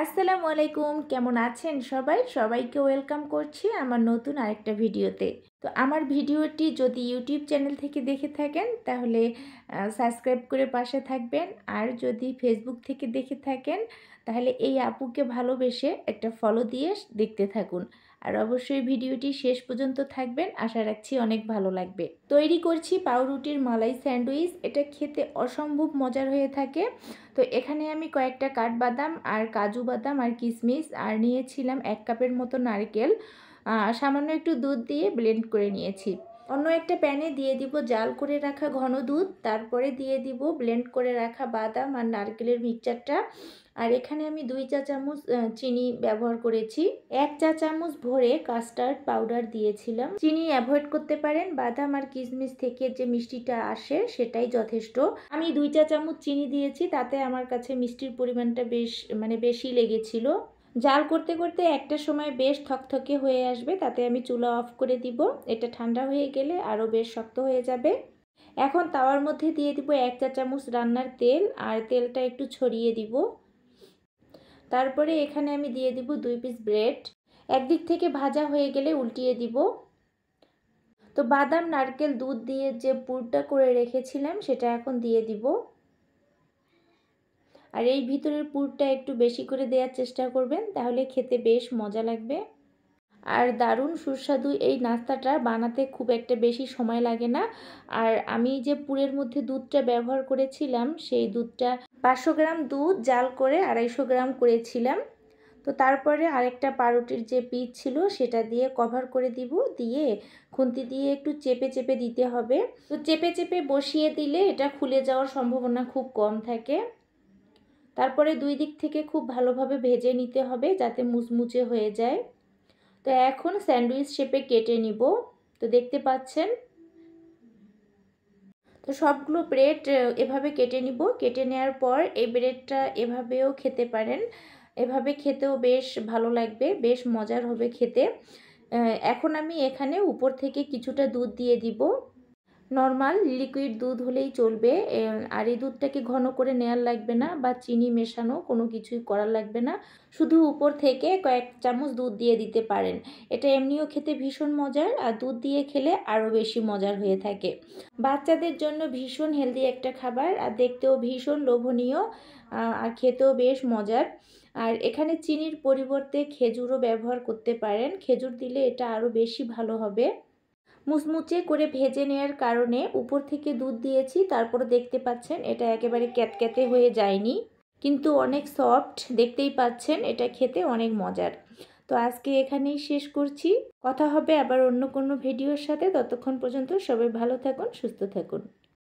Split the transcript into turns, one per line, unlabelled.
আসসালামু আলাইকুম, কেমন আছেন সবাই? সবাইকে ওয়েলকাম করছি আমার নতুন আরেকটা ভিডিওতে। তো আমার ভিডিওটি যদি ইউটিউব চ্যানেল থেকে দেখে থাকেন তাহলে সাবস্ক্রাইব করে পাশে থাকবেন। আর যদি ফেসবুক থেকে দেখে থাকেন তাহলে এই আপুকে ভালোবেসে একটা ফলো দিয়ে দেখতে থাকুন। আর অবশ্যই ভিডিওটি শেষ পর্যন্ত থাকবেন, আশা রাখছি অনেক ভালো লাগবে। তৈরি করছি পাউরুটির মালাই স্যান্ডউইচ। এটা খেতে অসম্ভব মজার হয়ে থাকে। তো এখানে আমি কয়েকটা কাঠবাদাম আর কাজু বাদাম আর কিশমিশ আর নিয়েছিলাম 1 কাপের মতো নারকেল, সামান্য একটু দুধ দিয়ে ব্লেন্ড করে নিয়েছি। অন্য একটা প্যানে দিয়ে দিব জাল করে রাখা ঘন দুধ, তারপরে দিয়ে দিব ব্লেন্ড করে রাখা বাদাম আর নারকেলের মিক্সচারটা। আর এখানে আমি 2 চা চামচ চিনি ব্যবহার করেছি। 1 চা চামচ ভরে কাস্টার্ড পাউডার দিয়েছিলাম। চিনি অ্যাভয়েড করতে পারেন, বাদাম আর কিশমিশ থেকে যে মিষ্টিটা আসে সেটাই যথেষ্ট। আমি 2 চা চামচ চিনি দিয়েছি, তাতে আমার কাছে মিষ্টির পরিমাণটা বেশি লেগেছিল। জাল করতে করতে একটা সময় বেশ থকথকে হয়ে আসবে, তাতে আমি চুলা অফ করে দিব। এটা ঠান্ডা হয়ে গেলে আরও বেশ শক্ত হয়ে যাবে। এখন তাওয়ার মধ্যে দিয়ে দিব 1 চা চামচ রান্নার তেল, আর তেলটা একটু ছড়িয়ে দিব। তারপরে এখানে আমি দিয়ে দিব 2 পিস ব্রেড। একদিক থেকে ভাজা হয়ে গেলে উল্টিয়ে দিব। তো বাদাম নারকেল দুধ দিয়ে যে পুরটা করে রেখেছিলাম সেটা এখন দিয়ে দিব। আর এই ভিতরের পুরটা একটু বেশি করে দেওয়ার চেষ্টা করবেন, তাহলে খেতে বেশ মজা লাগবে। আর দারুণ সুস্বাদু এই নাস্তাটা বানাতে খুব একটা বেশি সময় লাগে না। আর আমি যে পুরের মধ্যে দুধটা ব্যবহার করেছিলাম সেই দুধটা 500 গ্রাম দুধ জাল করে 250 গ্রাম করেছিলাম। তো তারপরে আরেকটা পাউরুটির যে পিস ছিল সেটা দিয়ে কভার করে দিব, দিয়ে খুন্তি দিয়ে একটু চেপে চেপে দিতে হবে। তো চেপে চেপে বসিয়ে দিলে এটা খুলে যাওয়ার সম্ভাবনা খুব কম থাকে। তারপরে 2 দিক থেকে খুব ভালোভাবে ভেজে নিতে হবে যাতে মুচমুচে হয়ে যায়। তো এখন স্যান্ডউইচ শেপে কেটে নিব। তো দেখতে পাচ্ছেন, তো সবগুলো ব্রেড এভাবে কেটে নিব। কেটে নেওয়ার পর এই ব্রেডটা এভাবেও খেতে পারেন, এভাবে খেতেও বেশ ভালো লাগবে, বেশ মজার হবে খেতে। এখন আমি এখানে উপর থেকে কিছুটা দুধ দিয়ে দিব। নর্মাল লিকুইড দুধ হলেই চলবে। আর এই দুধটাকে ঘন করে নেওয়ার লাগবে না বা চিনি মেশানো কোনো কিছুই করার লাগবে না, শুধু উপর থেকে কয়েক চামচ দুধ দিয়ে দিতে পারেন। এটা এমনিও খেতে ভীষণ মজার, আর দুধ দিয়ে খেলে আরও বেশি মজার হয়ে থাকে। বাচ্চাদের জন্য ভীষণ হেলদি একটা খাবার, আর দেখতেও ভীষণ লোভনীয়, আর খেতেও বেশ মজার। আর এখানে চিনির পরিবর্তে খেজুরও ব্যবহার করতে পারেন, খেজুর দিলে এটা আরও বেশি ভালো হবে। মুচমুচে করে ভেজে নেওয়ার কারণে উপর থেকে দুধ দিয়েছি, তারপরে দেখতে পাচ্ছেন এটা একেবারে ক্যাতক্যাতে হয়ে যায়নি, কিন্তু অনেক সফট, দেখতেই পাচ্ছেন এটা খেতে অনেক মজার। তো আজকে এখানেই শেষ করছি, কথা হবে আবার অন্য কোনো ভিডিওর সাথে। ততক্ষণ পর্যন্ত সবাই ভালো থাকুন, সুস্থ থাকুন।